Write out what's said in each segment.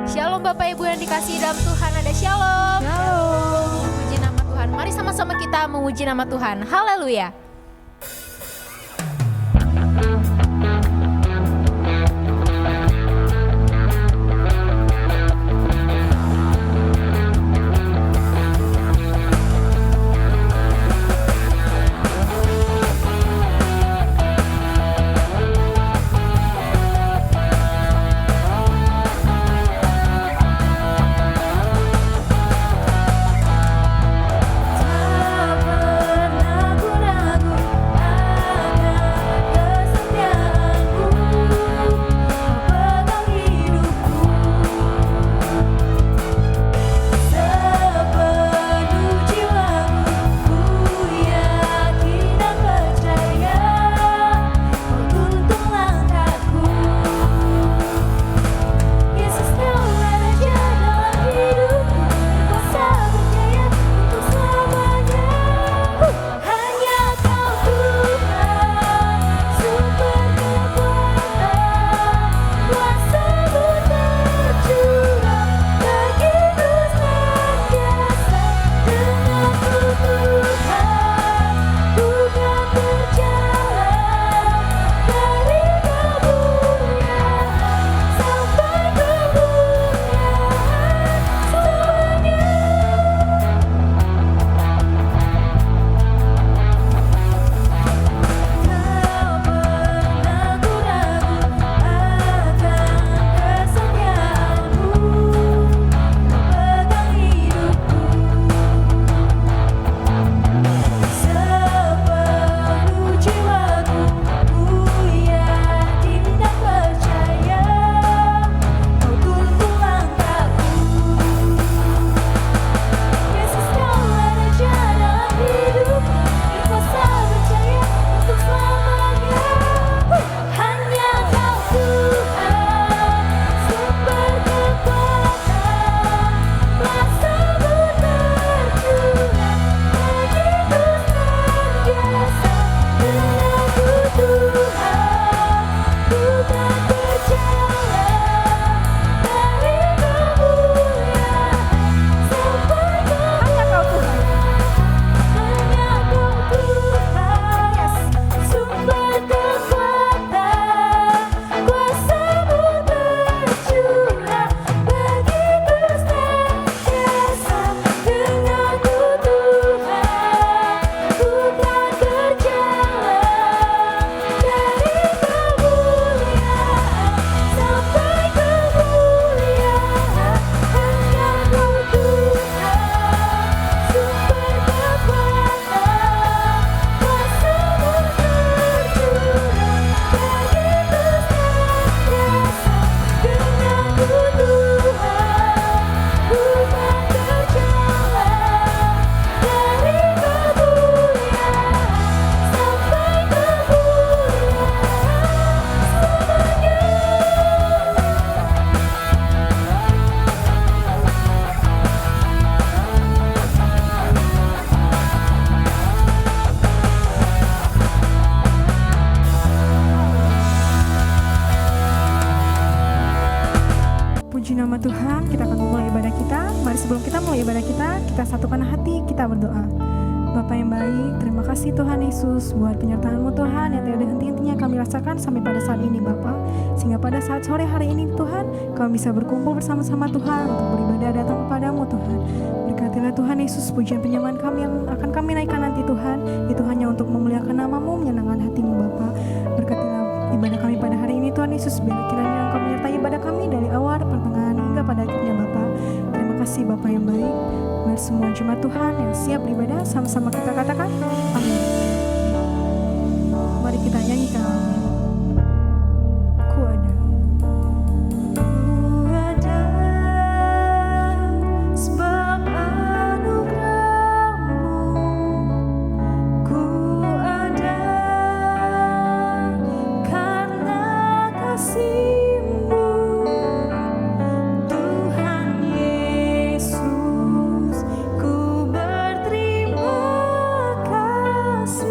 Shalom Bapak Ibu yang dikasihi dalam Tuhan, ada shalom. Shalom. Memuji nama Tuhan. Mari sama-sama kita memuji nama Tuhan. Haleluya. Puji nama Tuhan, kita akan memulai ibadah kita. Mari sebelum kita mulai ibadah kita satukan hati, kita berdoa. Bapa yang baik, terima kasih Tuhan Yesus buat penyertaan-Mu Tuhan yang tiada henti-hentinya kami rasakan sampai pada saat ini Bapa. Sehingga pada saat sore hari ini Tuhan, kami bisa berkumpul bersama-sama Tuhan untuk beribadah datang kepadamu Tuhan. Berkatilah Tuhan Yesus, pujian penyembahan kami yang akan kami naikkan nanti Tuhan, itu hanya untuk memuliakan nama-Mu, menyenangkan hati-Mu Bapa. Berkatilah ibadah kami pada hari ini Tuhan Yesus, biar kiranya Engkau menyertai ibadah kami dari awal, pertengahan hingga pada akhirnya Bapa. Terima kasih Bapa yang baik. Mari semua jemaat Tuhan yang siap beribadah sama-sama kita katakan amin. Mari kita nyanyikan. Ku ada. Ku ada sebab anugerah-Mu. Ku ada karena kasih-Mu. Tuhan Yesus, ku berterima kasih.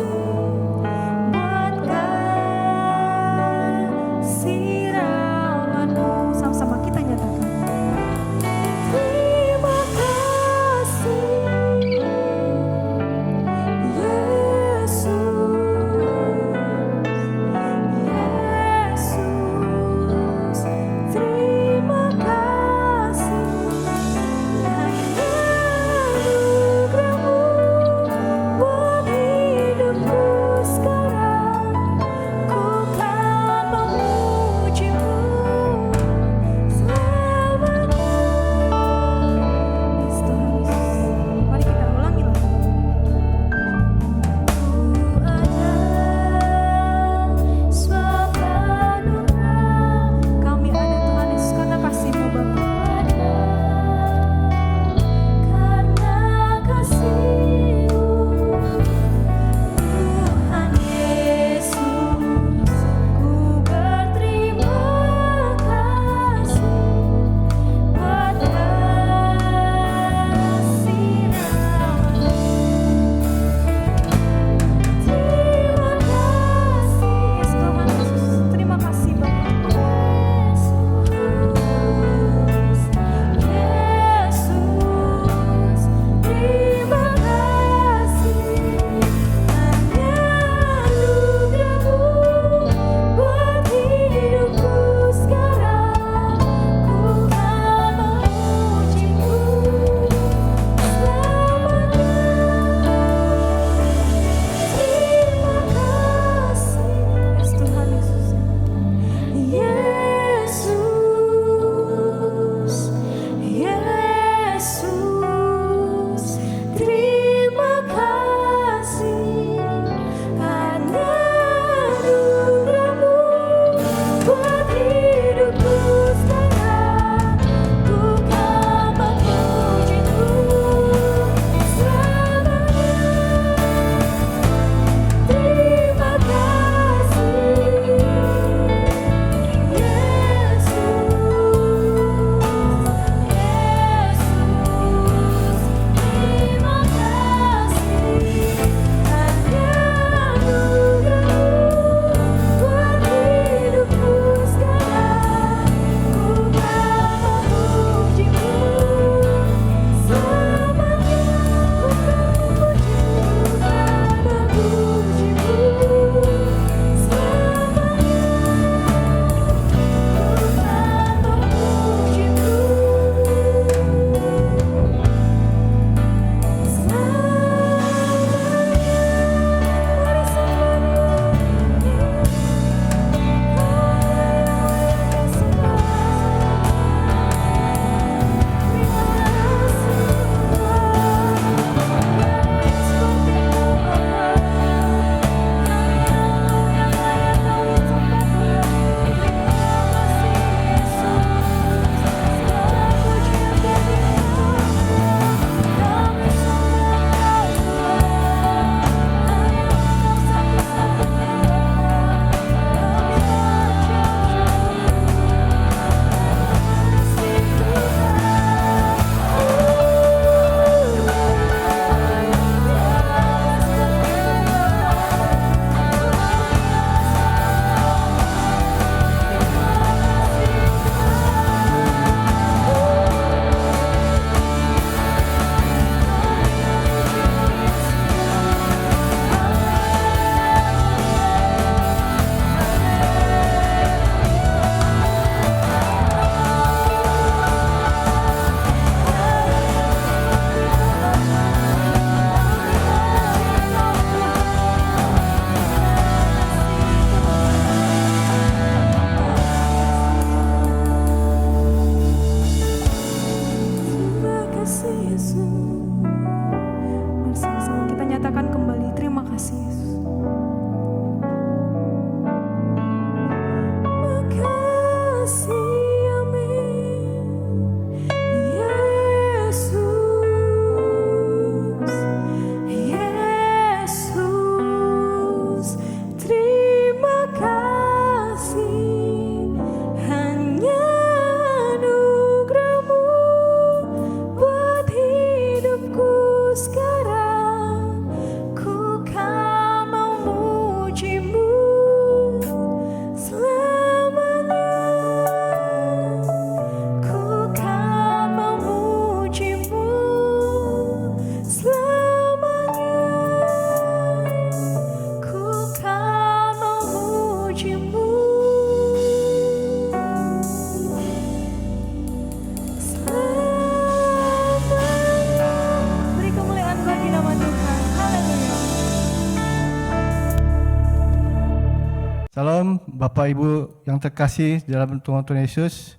Salam Bapak Ibu yang terkasih dalam Tuhan Yesus.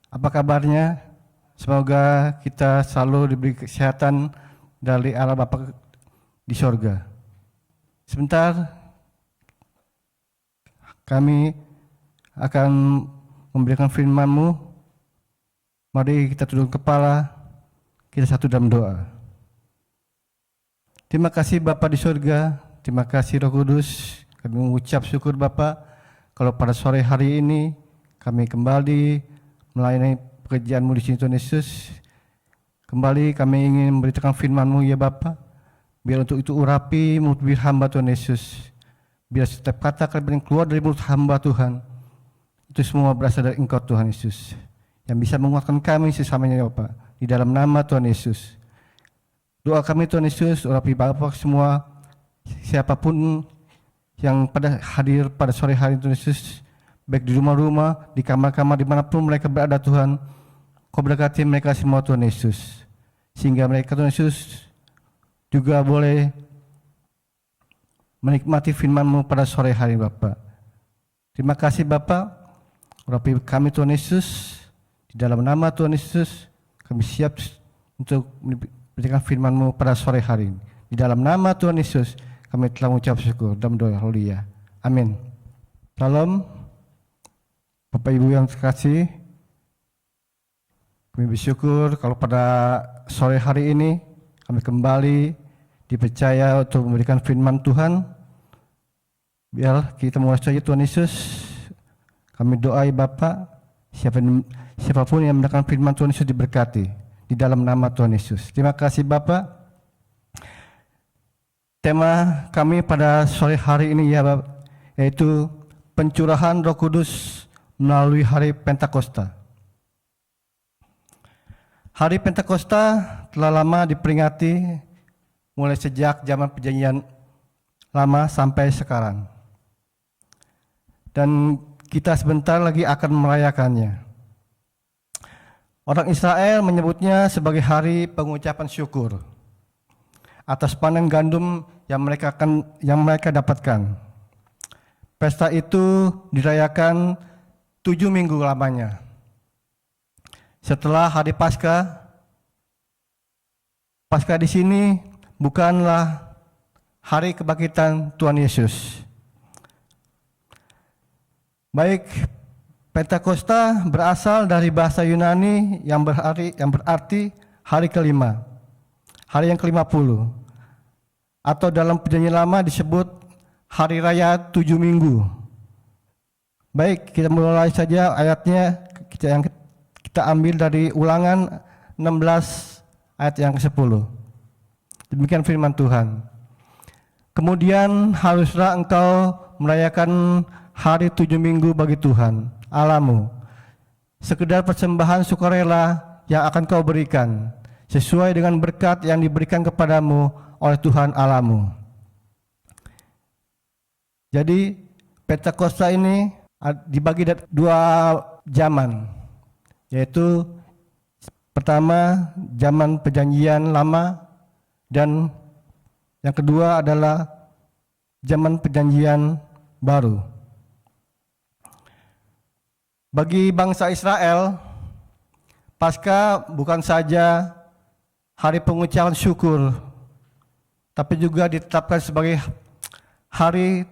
Apa kabarnya? Semoga kita selalu diberi kesehatan dari Allah Bapa di sorga. Sebentar kami akan memberikan firman-Mu. Mari kita tunduk kepala, kita satu dalam doa. Terima kasih Bapa di sorga, terima kasih Roh Kudus. Kami mengucap syukur Bapa, kalau pada sore hari ini kami kembali melayani pekerjaan-Mu di sini Tuhan Yesus. Kembali kami ingin memberitakan firman-Mu ya Bapa, biar untuk itu urapi mulut bibir hamba Tuhan Yesus. Biar setiap kata yang keluar dari mulut hamba Tuhan, itu semua berasal dari Engkau Tuhan Yesus, yang bisa menguatkan kami sesamanya ya Bapak, di dalam nama Tuhan Yesus. Doa kami Tuhan Yesus, urapi Bapak semua, siapapun yang pada hadir pada sore hari Tuhan Yesus, baik di rumah-rumah, di kamar-kamar, dimanapun mereka berada Tuhan, Kau berkati mereka semua Tuhan Yesus, sehingga mereka Tuhan Yesus juga boleh menikmati firman-Mu pada sore hari Bapak. Terima kasih Bapak, urapi kami Tuhan Yesus, di dalam nama Tuhan Yesus kami siap untuk memberikan firman-Mu pada sore hari ini. Di dalam nama Tuhan Yesus kami telah mengucap syukur dalam doa haleluya. Amin. Salam Bapak Ibu yang terkasih, kami bersyukur kalau pada sore hari ini kami kembali dipercaya untuk memberikan firman Tuhan. Biar kita menguasai Tuhan Yesus. Kami doai Bapa, siapapun yang mendengarkan firman Tuhan Yesus diberkati di dalam nama Tuhan Yesus. Terima kasih Bapak. Tema kami pada sore hari ini ya Bapak, yaitu pencurahan Roh Kudus melalui hari Pentakosta. Hari Pentakosta telah lama diperingati mulai sejak zaman Perjanjian Lama sampai sekarang. Dan kita sebentar lagi akan merayakannya. Orang Israel menyebutnya sebagai hari pengucapan syukur atas panen gandum yang mereka dapatkan. Pesta itu dirayakan 7 minggu lamanya. Setelah hari Paskah di sini bukanlah hari kebangkitan Tuhan Yesus. Baik, Pentakosta berasal dari bahasa Yunani yang berarti hari kelima, hari yang ke-50, atau dalam Perjanjian Lama disebut hari raya 7 minggu. Baik, kita mulai saja ayatnya yang kita ambil dari Ulangan 16 ayat yang ke-10. Demikian firman Tuhan. Kemudian haruslah engkau merayakan hari 7 minggu bagi Tuhan Allahmu, sekedar persembahan sukarela yang akan kau berikan, sesuai dengan berkat yang diberikan kepadamu oleh Tuhan Allahmu. Jadi Pentakosta ini dibagi dari 2 zaman, yaitu pertama zaman Perjanjian Lama, dan yang kedua adalah zaman Perjanjian Baru. Bagi bangsa Israel, Paskah bukan saja hari pengucapan syukur, tapi juga ditetapkan sebagai hari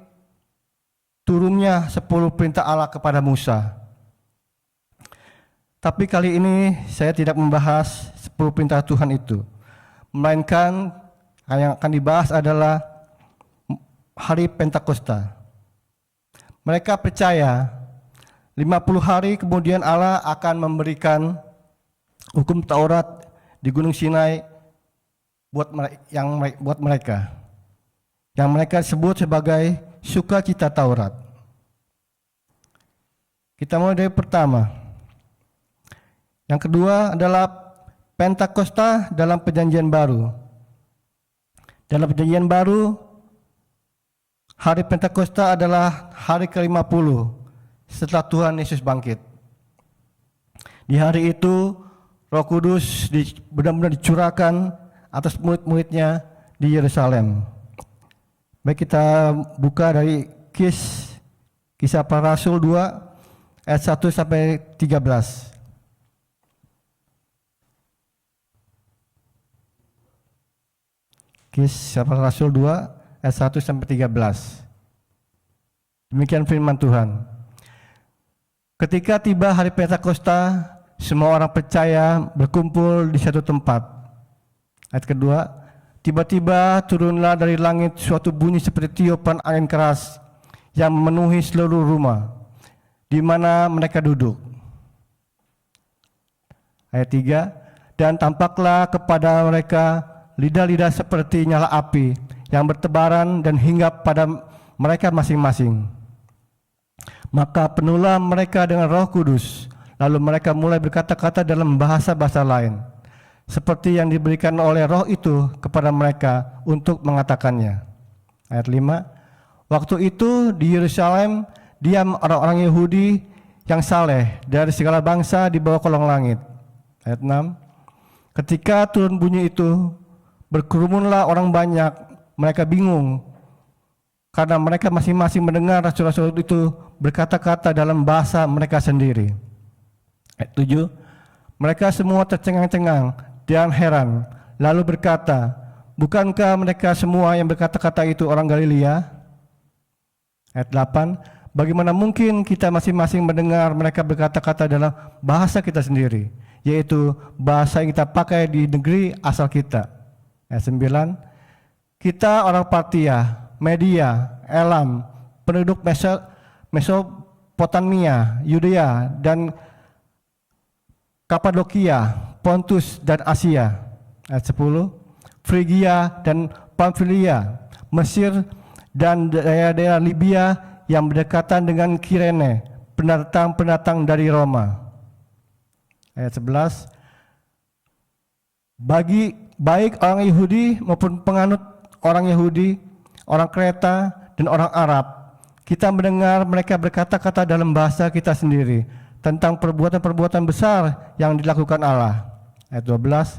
turunnya 10 perintah Allah kepada Musa. Tapi kali ini saya tidak membahas 10 perintah Tuhan itu, melainkan yang akan dibahas adalah hari Pentakosta. Mereka percaya 50 hari kemudian Allah akan memberikan hukum Taurat di Gunung Sinai buat mereka, yang mereka sebut sebagai sukacita Taurat. Kita mulai dari pertama. Yang kedua adalah Pentakosta dalam Perjanjian Baru. Dalam Perjanjian Baru, hari Pentakosta adalah hari ke-50 setelah Tuhan Yesus bangkit. Di hari itu Roh Kudus benar-benar dicurahkan atas murid-muridnya di Yerusalem. Baik, kita buka dari Kis Kisah Para Rasul 2 ayat 1 sampai 13. Kisah Para Rasul 2 ayat 1 sampai 13. Demikian firman Tuhan. Ketika tiba hari Pentakosta, semua orang percaya berkumpul di satu tempat. Ayat kedua, tiba-tiba turunlah dari langit suatu bunyi seperti tiupan angin keras yang memenuhi seluruh rumah di mana mereka duduk. Ayat 3, dan tampaklah kepada mereka lidah-lidah seperti nyala api yang bertebaran dan hinggap pada mereka masing-masing. Maka penuhlah mereka dengan Roh Kudus, lalu mereka mulai berkata-kata dalam bahasa-bahasa lain, seperti yang diberikan oleh Roh itu kepada mereka untuk mengatakannya. Ayat 5, waktu itu di Yerusalem diam orang-orang Yahudi yang saleh dari segala bangsa di bawah kolong langit. Ayat 6, ketika turun bunyi itu, berkerumunlah orang banyak, mereka bingung, karena mereka masing-masing mendengar rasul-rasul itu berkata-kata dalam bahasa mereka sendiri. Ayat 7, mereka semua tercengang-cengang dan heran, lalu berkata, bukankah mereka semua yang berkata-kata itu orang Galilea? Ayat 8, bagaimana mungkin kita masing-masing mendengar mereka berkata-kata dalam bahasa kita sendiri, yaitu bahasa yang kita pakai di negeri asal kita. Ayat 9, kita orang Partia, Media, Elam, penduduk Mesopotamia, Yudea, dan Kapadokia, Pontus, dan Asia. Ayat 10, Frigia dan Pamfilia, Mesir, dan daerah-daerah Libya yang berdekatan dengan Kirene, pendatang-pendatang dari Roma. Ayat 11, baik orang Yahudi maupun penganut orang Yahudi, orang Kreta, dan orang Arab, kita mendengar mereka berkata-kata dalam bahasa kita sendiri tentang perbuatan-perbuatan besar yang dilakukan Allah. Ayat 12,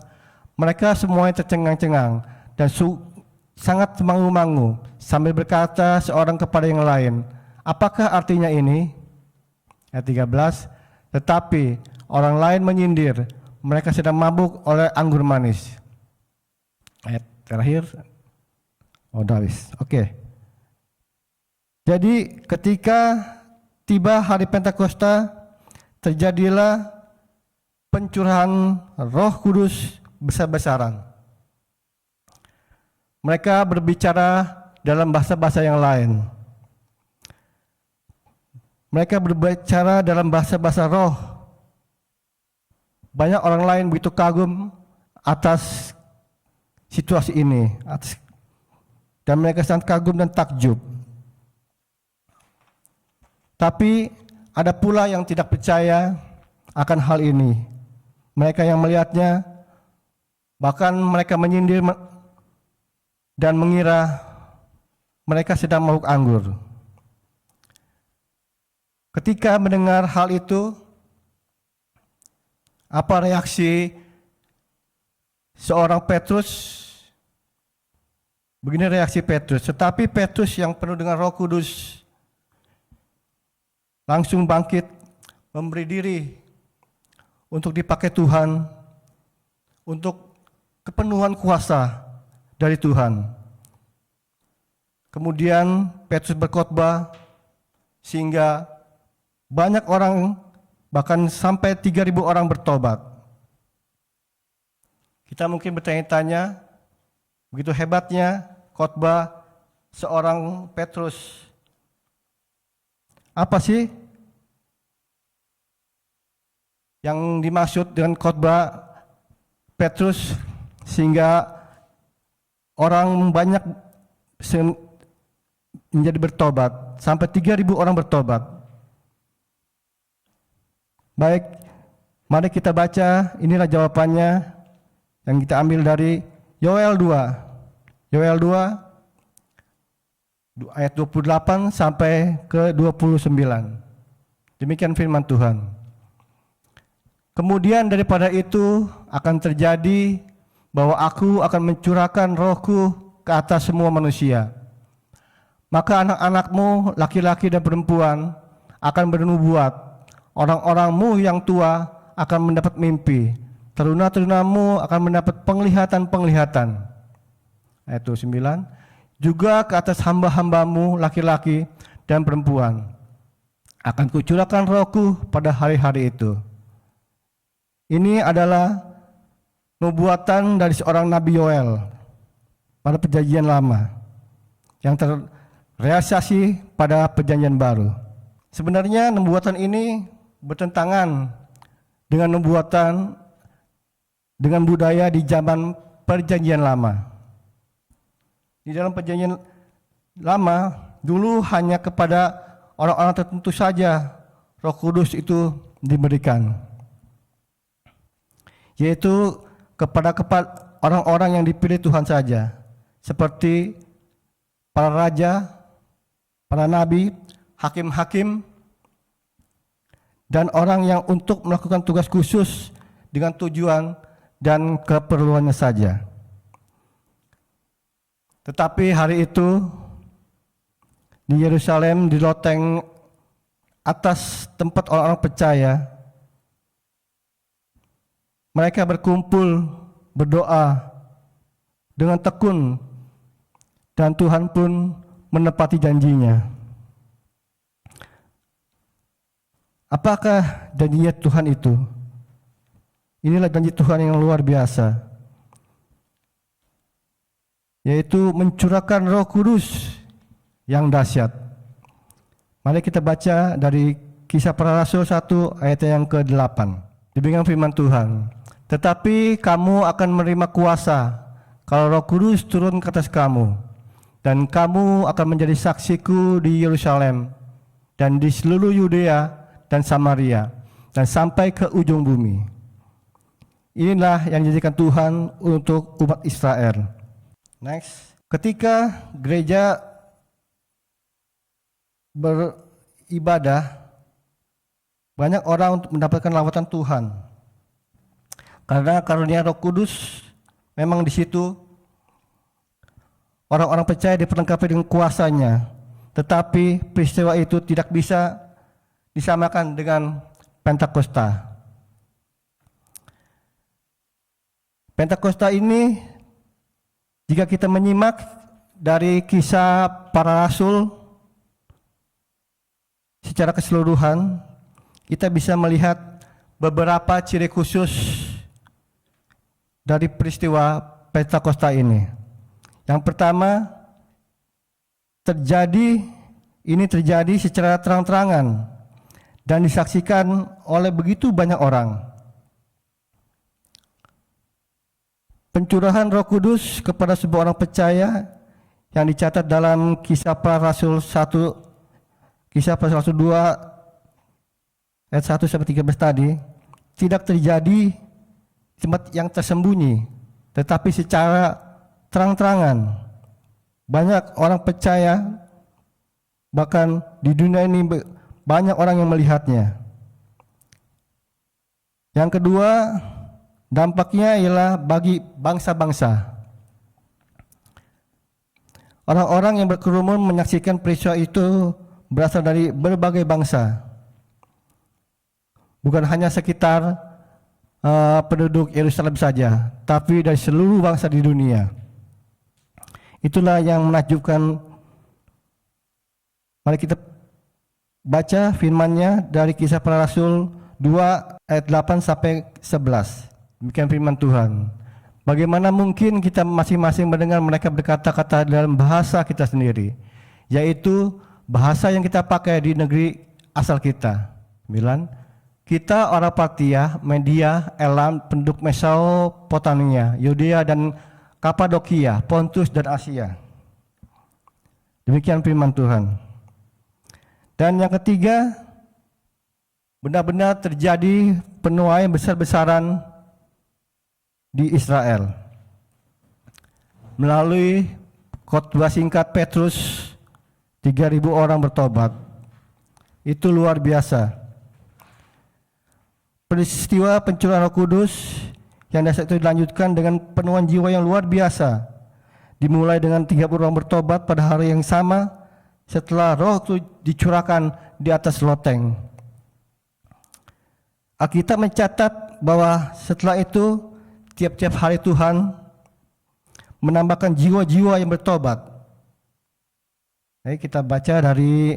mereka semuanya tercengang-cengang dan sangat mangu-mangu sambil berkata seorang kepada yang lain, apakah artinya ini? Ayat 13, tetapi orang lain menyindir, mereka sedang mabuk oleh anggur manis. Ayat terakhir, Oke. Jadi ketika tiba hari Pentakosta, terjadilah pencurahan Roh Kudus besar-besaran. Mereka berbicara dalam bahasa-bahasa yang lain. Mereka berbicara dalam bahasa-bahasa roh. Banyak orang lain begitu kagum atas situasi ini, dan mereka sangat kagum dan takjub. Tapi ada pula yang tidak percaya akan hal ini. Mereka yang melihatnya, bahkan mereka menyindir dan mengira mereka sedang mabuk anggur. Ketika mendengar hal itu, apa reaksi seorang Petrus? Begini reaksi Petrus. Tetapi Petrus yang penuh dengan Roh Kudus langsung bangkit, memberi diri untuk dipakai Tuhan, untuk kepenuhan kuasa dari Tuhan. Kemudian Petrus berkhotbah sehingga banyak orang, bahkan sampai 3.000 orang bertobat. Kita mungkin bertanya-tanya, begitu hebatnya khotbah seorang Petrus. Apa sih yang dimaksud dengan khotbah Petrus sehingga orang banyak menjadi bertobat, sampai 3.000 orang bertobat? Baik, mari kita baca, inilah jawabannya yang kita ambil dari Yoel 2. Yoel 2 ayat 28 sampai ke 29. Demikian firman Tuhan. Kemudian daripada itu akan terjadi bahwa aku akan mencurahkan rohku ke atas semua manusia. Maka anak-anakmu laki-laki dan perempuan akan bernubuat. Orang-orangmu yang tua akan mendapat mimpi. Teruna-terunamu akan mendapat penglihatan-penglihatan. Ayat 9. Juga ke atas hamba-hambamu laki-laki dan perempuan akan kucurahkan rohku pada hari-hari itu. Ini adalah nubuatan dari seorang Nabi Yoel pada perjanjian lama yang terrealisasi pada perjanjian baru. Sebenarnya nubuatan ini bertentangan dengan nubuatan dengan budaya di zaman perjanjian lama. Di dalam perjanjian lama dulu hanya kepada orang-orang tertentu saja Roh Kudus itu diberikan, yaitu kepada orang-orang yang dipilih Tuhan saja, seperti para raja, para nabi, hakim-hakim, dan orang yang untuk melakukan tugas khusus dengan tujuan dan keperluannya saja. Tetapi hari itu di Yerusalem, di loteng atas tempat orang-orang percaya, mereka berkumpul berdoa dengan tekun, dan Tuhan pun menepati janjinya. Apakah janjinya Tuhan itu? Inilah janji Tuhan yang luar biasa, yaitu mencurahkan Roh Kudus yang dahsyat. Mari kita baca dari Kisah Para Rasul 1 ayat yang ke-8. Demikian firman Tuhan. Tetapi kamu akan menerima kuasa kalau Roh Kudus turun ke atas kamu, dan kamu akan menjadi saksiku di Yerusalem dan di seluruh Yudea dan Samaria dan sampai ke ujung bumi. Inilah yang dijadikan Tuhan untuk umat Israel. Next. Ketika gereja beribadah, banyak orang untuk mendapatkan lawatan Tuhan. Karena karunia Roh Kudus memang di situ orang-orang percaya diperlengkapi dengan kuasanya. Tetapi peristiwa itu tidak bisa disamakan dengan Pentakosta. Pentakosta ini, jika kita menyimak dari Kisah Para Rasul secara keseluruhan, kita bisa melihat beberapa ciri khusus dari peristiwa Pentakosta ini. Yang pertama, terjadi secara terang-terangan dan disaksikan oleh begitu banyak orang. Pencurahan Roh Kudus kepada sebuah orang percaya yang dicatat dalam Kisah Para Rasul 1, Kisah Para Rasul 2 ayat 1 sampai 13 tadi tidak terjadi di tempat yang tersembunyi, tetapi secara terang-terangan. Banyak orang percaya, bahkan di dunia ini banyak orang yang melihatnya. Yang kedua, dampaknya ialah bagi bangsa-bangsa. Orang-orang yang berkerumun menyaksikan peristiwa itu berasal dari berbagai bangsa. Bukan hanya sekitar penduduk Yerusalem saja, tapi dari seluruh bangsa di dunia. Itulah yang menakjubkan. Mari kita baca firman-Nya dari Kisah Para Rasul 2 ayat 8 sampai 11. Demikian firman Tuhan. Bagaimana mungkin kita masing-masing mendengar mereka berkata-kata dalam bahasa kita sendiri, yaitu bahasa yang kita pakai di negeri asal kita. 9. Kita orang Partia, Media, Elam, penduduk Mesopotamia, Yudea dan Kapadokia, Pontus dan Asia. Demikian firman Tuhan. Dan yang ketiga, benar-benar terjadi penuaian besar-besaran di Israel melalui khotbah singkat Petrus. 3.000 orang bertobat. Itu luar biasa. Peristiwa pencurahan Roh Kudus yang dasar itu dilanjutkan dengan penuaian jiwa yang luar biasa, dimulai dengan 30 orang bertobat pada hari yang sama setelah roh itu dicurahkan di atas loteng. Alkitab mencatat bahwa setelah itu tiap-tiap hari Tuhan menambahkan jiwa-jiwa yang bertobat. Kita baca dari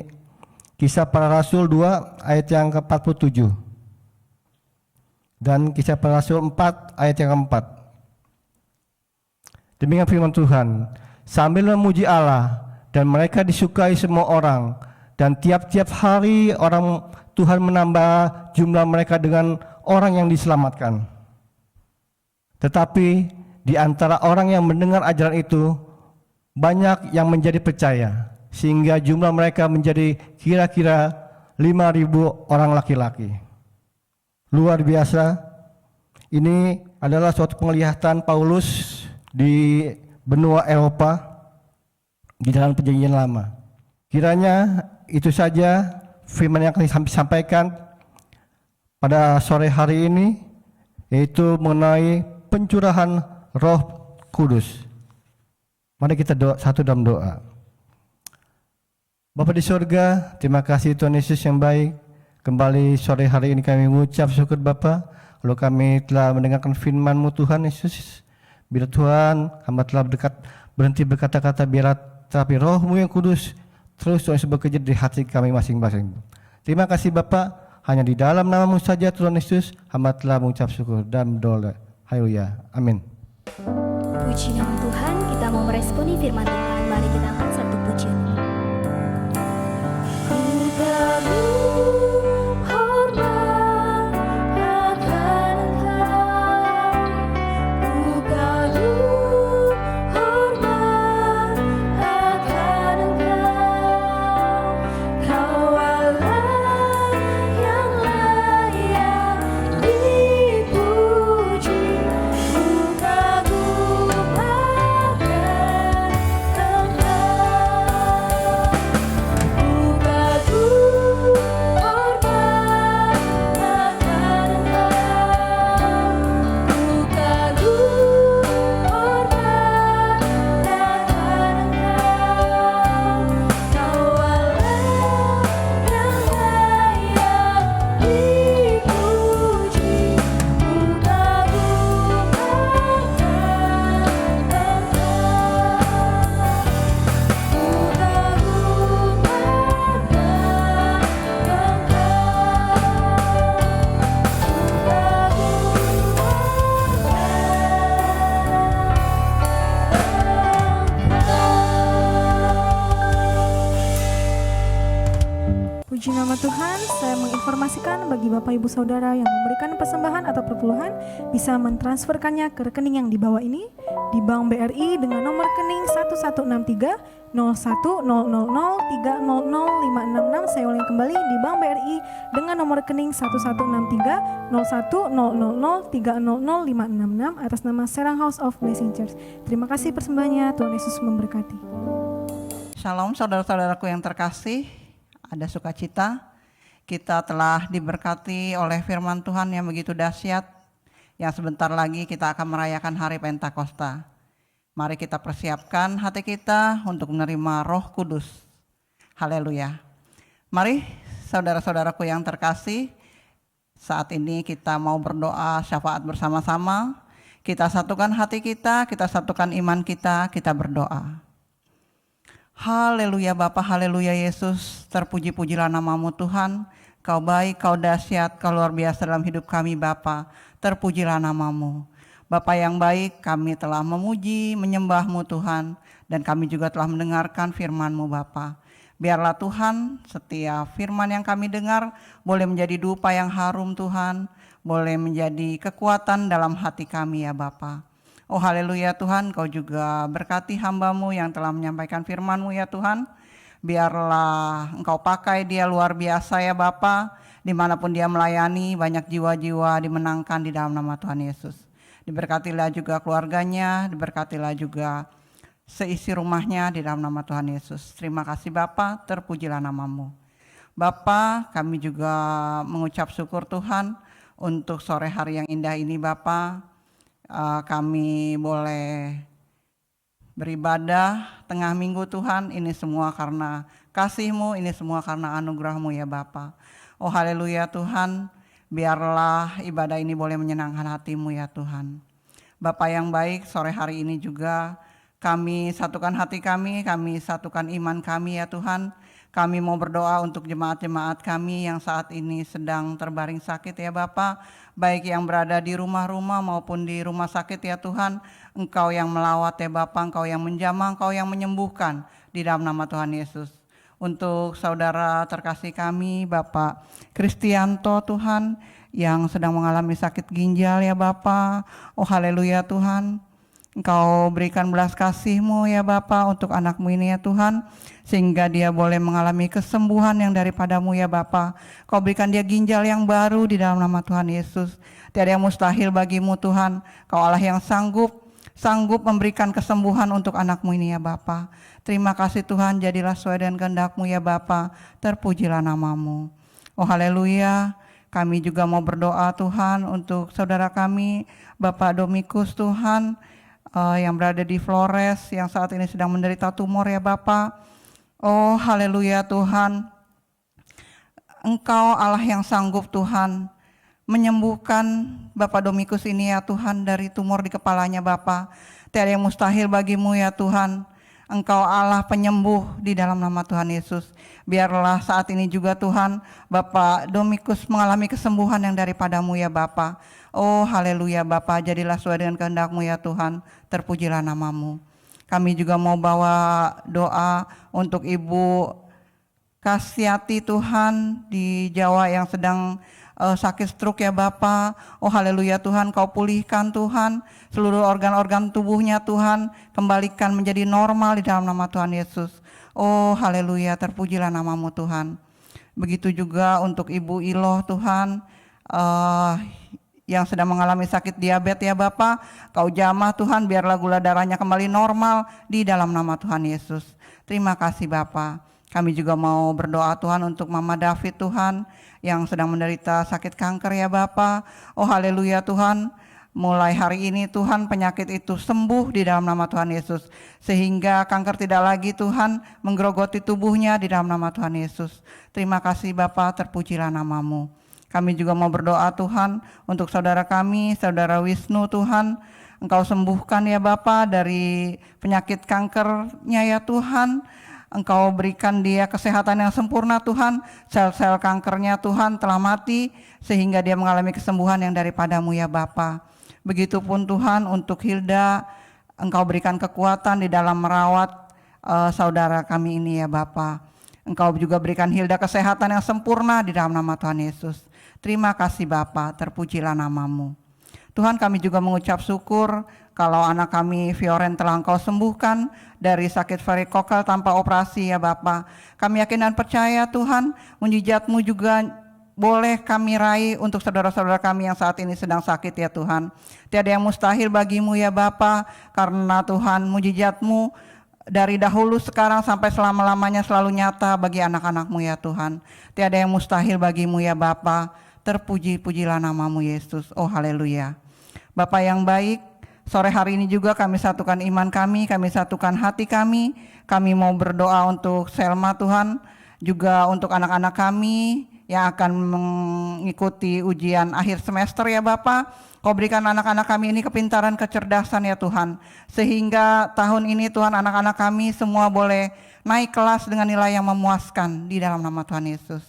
Kisah Para Rasul 2 ayat yang ke-47 dan Kisah Para Rasul 4 ayat yang ke-4. Demikian firman Tuhan, sambil memuji Allah, dan mereka disukai semua orang, dan tiap-tiap hari orang Tuhan menambah jumlah mereka dengan orang yang diselamatkan. Tetapi di antara orang yang mendengar ajaran itu, banyak yang menjadi percaya, sehingga jumlah mereka menjadi kira-kira 5.000 orang laki-laki. Luar biasa. Ini adalah suatu penglihatan Paulus di benua Eropa di dalam perjanjian lama. Kiranya itu saja firman yang akan disampaikan pada sore hari ini, yaitu mengenai pencurahan Roh Kudus. Mari kita satu dalam doa. Bapa di surga, terima kasih Tuhan Yesus yang baik. Kembali sore hari ini kami mengucap syukur Bapa, kalau kami telah mendengarkan firman-Mu Tuhan Yesus. Bila Tuhan, hamba telah berhenti berkata-kata, biarlah tetapi Roh-Mu yang kudus terus Tuhan bekerja di hati kami masing-masing. Terima kasih Bapa, hanya di dalam nama-Mu saja Tuhan Yesus, hamba telah mengucap syukur dan berdoa. Haleluya. Amin. Puji nama Tuhan, kita mau meresponi firman Tuhan. Mari kita angkat satu pujian. Puji nama Tuhan, saya menginformasikan bagi Bapak Ibu Saudara yang memberikan persembahan atau perpuluhan bisa mentransferkannya ke rekening yang di bawah ini di Bank BRI dengan nomor rekening 1163 01003003005666. Saya ulangi kembali, di Bank BRI dengan nomor rekening 1163 01003003005666 atas nama Serang House of Blessing Church. Terima kasih persembahannya, Tuhan Yesus memberkati. Shalom saudara-saudaraku yang terkasih, ada sukacita. Kita telah diberkati oleh firman Tuhan yang begitu dahsyat, yang sebentar lagi kita akan merayakan hari Pentakosta. Mari kita persiapkan hati kita untuk menerima Roh Kudus. Haleluya. Mari saudara-saudaraku yang terkasih, saat ini kita mau berdoa syafaat bersama-sama. Kita satukan hati kita satukan iman kita berdoa. Haleluya Bapa, haleluya Yesus, terpuji-pujilah nama-Mu Tuhan. Kau baik, Kau dahsyat, Kau luar biasa dalam hidup kami Bapa. Terpujilah nama-Mu. Bapa yang baik, kami telah memuji, menyembah-Mu Tuhan, dan kami juga telah mendengarkan firman-Mu Bapa. Biarlah Tuhan, setiap firman yang kami dengar boleh menjadi dupa yang harum Tuhan, boleh menjadi kekuatan dalam hati kami ya Bapa. Oh haleluya Tuhan, Kau juga berkati hamba-Mu yang telah menyampaikan firman-Mu ya Tuhan. Biarlah Engkau pakai dia luar biasa ya Bapa. Dimanapun dia melayani, banyak jiwa-jiwa dimenangkan di dalam nama Tuhan Yesus. Diberkatilah juga keluarganya, diberkatilah juga seisi rumahnya di dalam nama Tuhan Yesus. Terima kasih Bapa, terpujilah nama-Mu. Bapa, kami juga mengucap syukur Tuhan untuk sore hari yang indah ini Bapa. Kami boleh beribadah tengah minggu Tuhan, ini semua karena kasih-Mu, ini semua karena anugerah-Mu ya Bapa. Oh haleluya Tuhan, biarlah ibadah ini boleh menyenangkan hati-Mu ya Tuhan. Bapa yang baik, sore hari ini juga kami satukan hati kami satukan iman kami ya Tuhan. Kami mau berdoa untuk jemaat-jemaat kami yang saat ini sedang terbaring sakit ya Bapa, baik yang berada di rumah-rumah maupun di rumah sakit ya Tuhan. Engkau yang melawat ya Bapa, Engkau yang menjamah, Engkau yang menyembuhkan di dalam nama Tuhan Yesus. Untuk saudara terkasih kami Bapak Kristianto Tuhan yang sedang mengalami sakit ginjal ya Bapa. Oh haleluya Tuhan, Engkau berikan belas kasih-Mu ya Bapa untuk anak-Mu ini ya Tuhan, sehingga dia boleh mengalami kesembuhan yang daripada-Mu ya Bapa. Kau berikan dia ginjal yang baru di dalam nama Tuhan Yesus. Tiada yang mustahil bagi-Mu Tuhan. Kau Allah yang sanggup memberikan kesembuhan untuk anak-Mu ini ya Bapa. Terima kasih Tuhan, jadilah sesuai dengan kehendak-Mu ya Bapa. Terpujilah nama-Mu. Oh haleluya. Kami juga mau berdoa Tuhan untuk saudara kami Bapak Domikus Tuhan, yang berada di Flores yang saat ini sedang menderita tumor ya Bapa. Oh haleluya Tuhan, Engkau Allah yang sanggup Tuhan menyembuhkan Bapak Domikus ini ya Tuhan dari tumor di kepalanya Bapa. Tiada yang mustahil bagi-Mu ya Tuhan. Engkau Allah penyembuh di dalam nama Tuhan Yesus. Biarlah saat ini juga Tuhan Bapak Domikus mengalami kesembuhan yang daripada-Mu ya Bapa. Oh haleluya Bapa, jadilah sesuai dengan kehendak-Mu ya Tuhan. Terpujilah nama-Mu. Kami juga mau bawa doa untuk Ibu Kasyati Tuhan di Jawa yang sedang sakit stroke ya Bapa. Oh haleluya Tuhan, Kau pulihkan Tuhan seluruh organ-organ tubuhnya Tuhan, kembalikan menjadi normal di dalam nama Tuhan Yesus. Oh haleluya, terpujilah nama-Mu Tuhan. Begitu juga untuk Ibu Iloh Tuhan yang sedang mengalami sakit diabetes ya Bapa. Kau jamah Tuhan, biarlah gula darahnya kembali normal di dalam nama Tuhan Yesus. Terima kasih Bapa. Kami juga mau berdoa Tuhan untuk Mama David Tuhan yang sedang menderita sakit kanker ya Bapa. Oh haleluya Tuhan, mulai hari ini Tuhan penyakit itu sembuh di dalam nama Tuhan Yesus. Sehingga kanker tidak lagi Tuhan menggerogoti tubuhnya di dalam nama Tuhan Yesus. Terima kasih Bapa, terpujilah nama-Mu. Kami juga mau berdoa Tuhan untuk saudara kami, saudara Wisnu Tuhan. Engkau sembuhkan ya Bapa dari penyakit kankernya ya Tuhan. Engkau berikan dia kesehatan yang sempurna Tuhan. Sel-sel kankernya Tuhan telah mati sehingga dia mengalami kesembuhan yang daripada-Mu ya Bapa. Begitupun Tuhan untuk Hilda, Engkau berikan kekuatan di dalam merawat saudara kami ini ya Bapa. Engkau juga berikan Hilda kesehatan yang sempurna di dalam nama Tuhan Yesus. Terima kasih Bapa, terpujilah nama-Mu. Tuhan, kami juga mengucap syukur kalau anak kami Fioren telah Engkau sembuhkan dari sakit varikokel tanpa operasi ya Bapa. Kami yakin dan percaya Tuhan, mujizat-Mu juga boleh kami raih untuk saudara-saudara kami yang saat ini sedang sakit ya Tuhan. Tiada yang mustahil bagi-Mu ya Bapa, karena Tuhan mujizat-Mu dari dahulu sekarang sampai selama-lamanya selalu nyata bagi anak-anak-Mu ya Tuhan. Tiada yang mustahil bagi-Mu ya Bapa. Terpuji-pujilah nama-Mu Yesus. Oh haleluya. Bapa yang baik, sore hari ini juga kami satukan iman kami satukan hati kami. Kami mau berdoa untuk Selma Tuhan, juga untuk anak-anak kami yang akan mengikuti ujian akhir semester ya Bapa. Kau berikan anak-anak kami ini kepintaran, kecerdasan ya Tuhan. Sehingga tahun ini Tuhan anak-anak kami semua boleh naik kelas dengan nilai yang memuaskan di dalam nama Tuhan Yesus.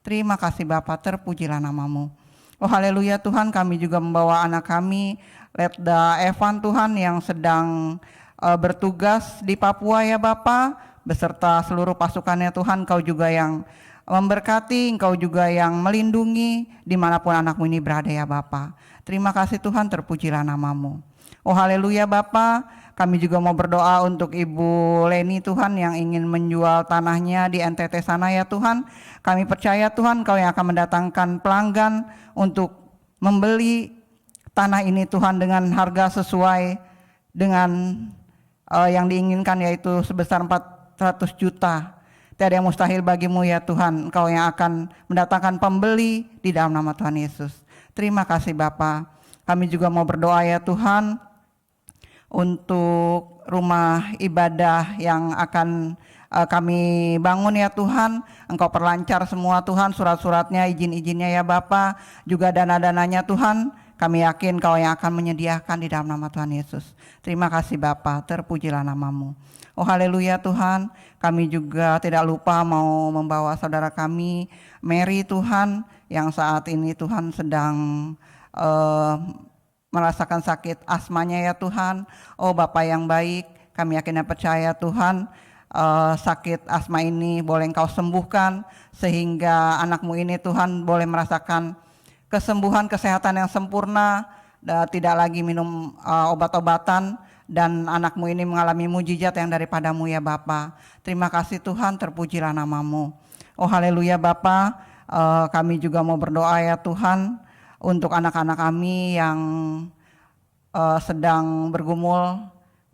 Terima kasih Bapa, terpujilah nama-Mu. Oh haleluya Tuhan, kami juga membawa anak kami, Letda Evan Tuhan yang sedang bertugas di Papua ya Bapa, beserta seluruh pasukannya Tuhan. Kau juga yang memberkati, Engkau juga yang melindungi dimanapun anak-Mu ini berada ya Bapa. Terima kasih Tuhan, terpujilah nama-Mu. Oh haleluya Bapa, kami juga mau berdoa untuk Ibu Leni Tuhan yang ingin menjual tanahnya di NTT sana ya Tuhan. Kami percaya Tuhan, Kau yang akan mendatangkan pelanggan untuk membeli tanah ini Tuhan dengan harga sesuai dengan yang diinginkan, yaitu sebesar 400 juta. Tiada yang mustahil bagi-Mu ya Tuhan, Engkau yang akan mendatangkan pembeli di dalam nama Tuhan Yesus. Terima kasih Bapa. Kami juga mau berdoa ya Tuhan untuk rumah ibadah yang akan kami bangun ya Tuhan. Engkau perlancar semua Tuhan, surat-suratnya, izin-izinnya ya Bapa, juga dana-dananya Tuhan. Kami yakin Kau yang akan menyediakan di dalam nama Tuhan Yesus. Terima kasih Bapa, terpujilah nama-Mu. Oh haleluya Tuhan, kami juga tidak lupa mau membawa saudara kami Mary Tuhan, yang saat ini Tuhan sedang merasakan sakit asmanya ya Tuhan. Oh Bapa yang baik, kami yakin dan percaya Tuhan, sakit asma ini boleh Engkau sembuhkan, sehingga anakmu ini Tuhan boleh merasakan kesembuhan, kesehatan yang sempurna, dan tidak lagi minum obat-obatan, dan anakmu ini mengalami mujizat yang daripada-Mu ya Bapa. Terima kasih Tuhan, terpujilah nama-Mu. Oh haleluya Bapa, kami juga mau berdoa ya Tuhan untuk anak-anak kami yang sedang bergumul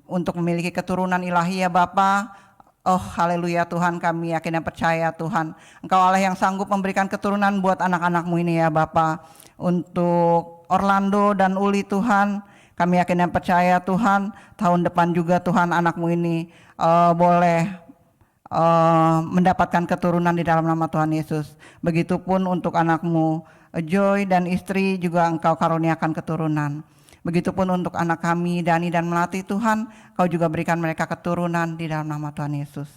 untuk memiliki keturunan ilahi ya Bapa. Oh haleluya Tuhan, kami yakin dan percaya Tuhan, Engkau Allah yang sanggup memberikan keturunan buat anak-anak-Mu ini ya Bapa. Untuk Orlando dan Uli Tuhan, kami yakin dan percaya Tuhan, tahun depan juga Tuhan anak-Mu ini boleh mendapatkan keturunan di dalam nama Tuhan Yesus. Begitupun untuk anak-Mu Joy dan istri juga Engkau karuniakan keturunan. Begitupun untuk anak kami Dani dan Melati Tuhan, Kau juga berikan mereka keturunan di dalam nama Tuhan Yesus.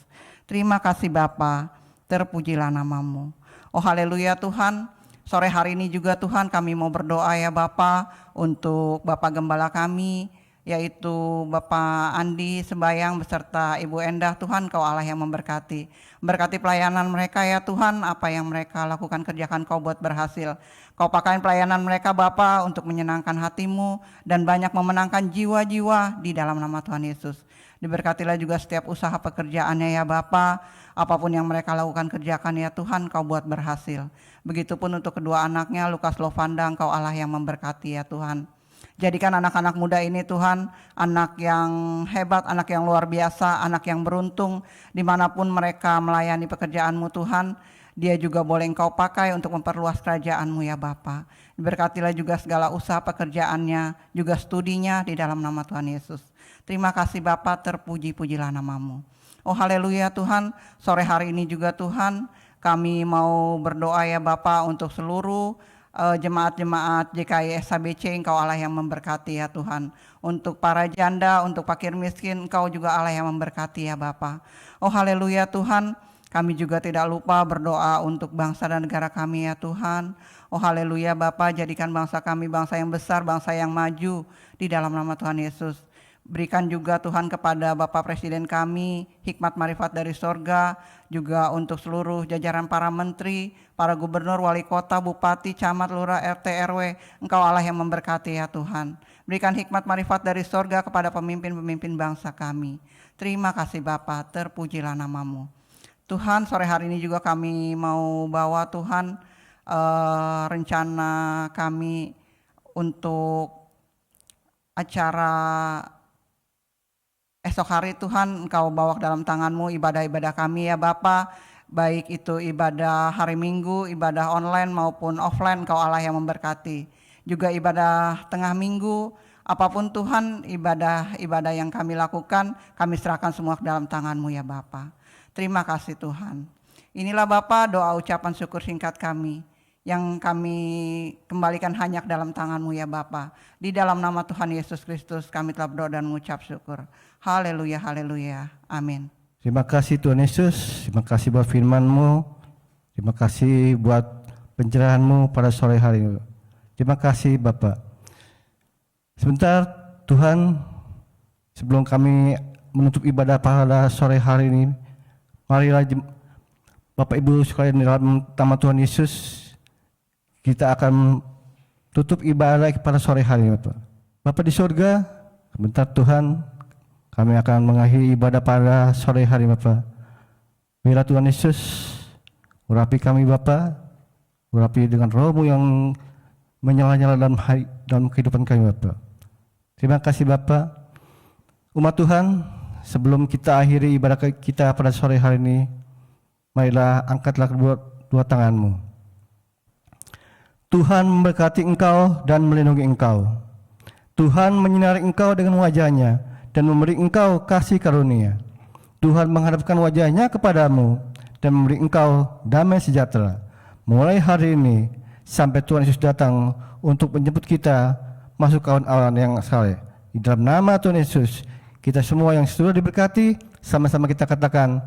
Terima kasih Bapa, terpujilah nama-Mu. Oh haleluya Tuhan, sore hari ini juga Tuhan kami mau berdoa ya Bapa untuk Bapak Gembala kami, yaitu Bapak Andi Sembayang beserta Ibu Endah Tuhan. Kau Allah yang memberkati. Berkati pelayanan mereka ya Tuhan, apa yang mereka lakukan kerjakan Kau buat berhasil. Kau pakai pelayanan mereka Bapa untuk menyenangkan hati-Mu dan banyak memenangkan jiwa-jiwa di dalam nama Tuhan Yesus. Diberkatilah juga setiap usaha pekerjaannya ya Bapa, apapun yang mereka lakukan kerjakan ya Tuhan, Kau buat berhasil. Begitupun untuk kedua anaknya Lukas Lovanda, Kau Allah yang memberkati ya Tuhan. Jadikan anak-anak muda ini Tuhan, anak yang hebat, anak yang luar biasa, anak yang beruntung, dimanapun mereka melayani pekerjaan-Mu Tuhan, dia juga boleh Engkau pakai untuk memperluas kerajaan-Mu ya Bapa. Diberkatilah juga segala usaha pekerjaannya, juga studinya di dalam nama Tuhan Yesus. Terima kasih Bapa, terpuji-pujilah nama-Mu. Oh haleluya Tuhan, sore hari ini juga Tuhan, kami mau berdoa ya Bapa untuk seluruh jemaat-jemaat JKI SHBC, Engkau Allah yang memberkati ya Tuhan. Untuk para janda, untuk fakir miskin, Engkau juga Allah yang memberkati ya Bapa. Oh haleluya Tuhan, kami juga tidak lupa berdoa untuk bangsa dan negara kami ya Tuhan. Oh haleluya Bapa, jadikan bangsa kami bangsa yang besar, bangsa yang maju di dalam nama Tuhan Yesus. Berikan juga Tuhan kepada Bapak Presiden kami hikmat marifat dari sorga, juga untuk seluruh jajaran para menteri, para gubernur, wali kota, bupati, camat, lurah, RT, RW. Engkau Allah yang memberkati ya Tuhan. Berikan hikmat marifat dari sorga kepada pemimpin-pemimpin bangsa kami. Terima kasih Bapa, terpujilah nama-Mu. Tuhan, sore hari ini juga kami mau bawa Tuhan rencana kami untuk acara esok hari Tuhan. Engkau bawa dalam tangan-Mu ibadah-ibadah kami ya Bapa, baik itu ibadah hari Minggu, ibadah online maupun offline. Engkau Allah yang memberkati. Juga ibadah tengah minggu, apapun Tuhan ibadah yang kami lakukan, kami serahkan semua ke dalam tangan-Mu ya Bapa. Terima kasih Tuhan. Inilah Bapa doa ucapan syukur singkat kami, yang kami kembalikan hanya ke dalam tangan-Mu ya Bapa. Di dalam nama Tuhan Yesus Kristus kami telah berdoa dan mengucap syukur. Haleluya, haleluya, amin. Terima kasih Tuhan Yesus, terima kasih buat firman-Mu, terima kasih buat pencerahan-Mu pada sore hari ini. Terima kasih Bapak. Sebentar Tuhan, sebelum kami menutup ibadah pada sore hari ini, marilah Bapak Ibu sekalian di dalam nama Tuhan Yesus, kita akan tutup ibadah pada sore hari ini Bapak. Bapak di surga, sebentar Tuhan, kami akan mengakhiri ibadah pada sore hari Bapak. Biarlah Tuhan Yesus urapi kami Bapak, urapi dengan roh-Mu yang menyala-nyala dalam kehidupan kami Bapak. Terima kasih Bapak. Umat Tuhan, sebelum kita akhiri ibadah kita pada sore hari ini, marilah angkatlah kedua tangan-Mu. Tuhan memberkati engkau dan melindungi engkau. Tuhan menyinari engkau dengan wajah-Nya dan memberi engkau kasih karunia. Tuhan menghadapkan wajahnya kepadamu dan memberi engkau damai sejahtera. Mulai hari ini sampai Tuhan Yesus datang untuk menjemput kita masuk kawan-kawan yang saleh. Di dalam nama Tuhan Yesus, kita semua yang sudah diberkati, sama-sama kita katakan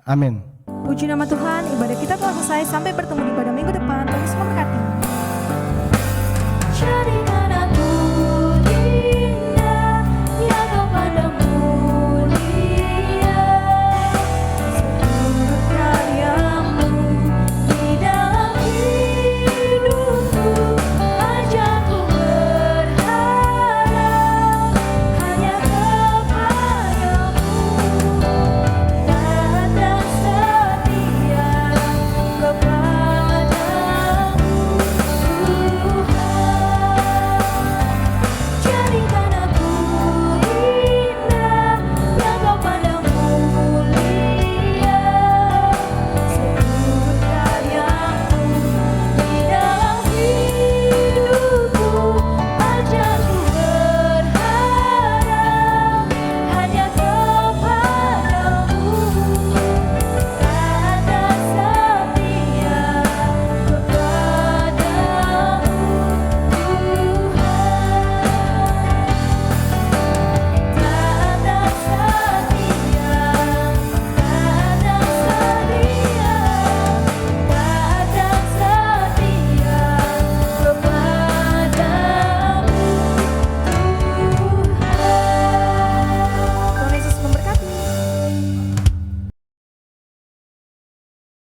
amin. Puji nama Tuhan, ibadah kita telah selesai. Sampai bertemu di pada minggu depan. Tuhan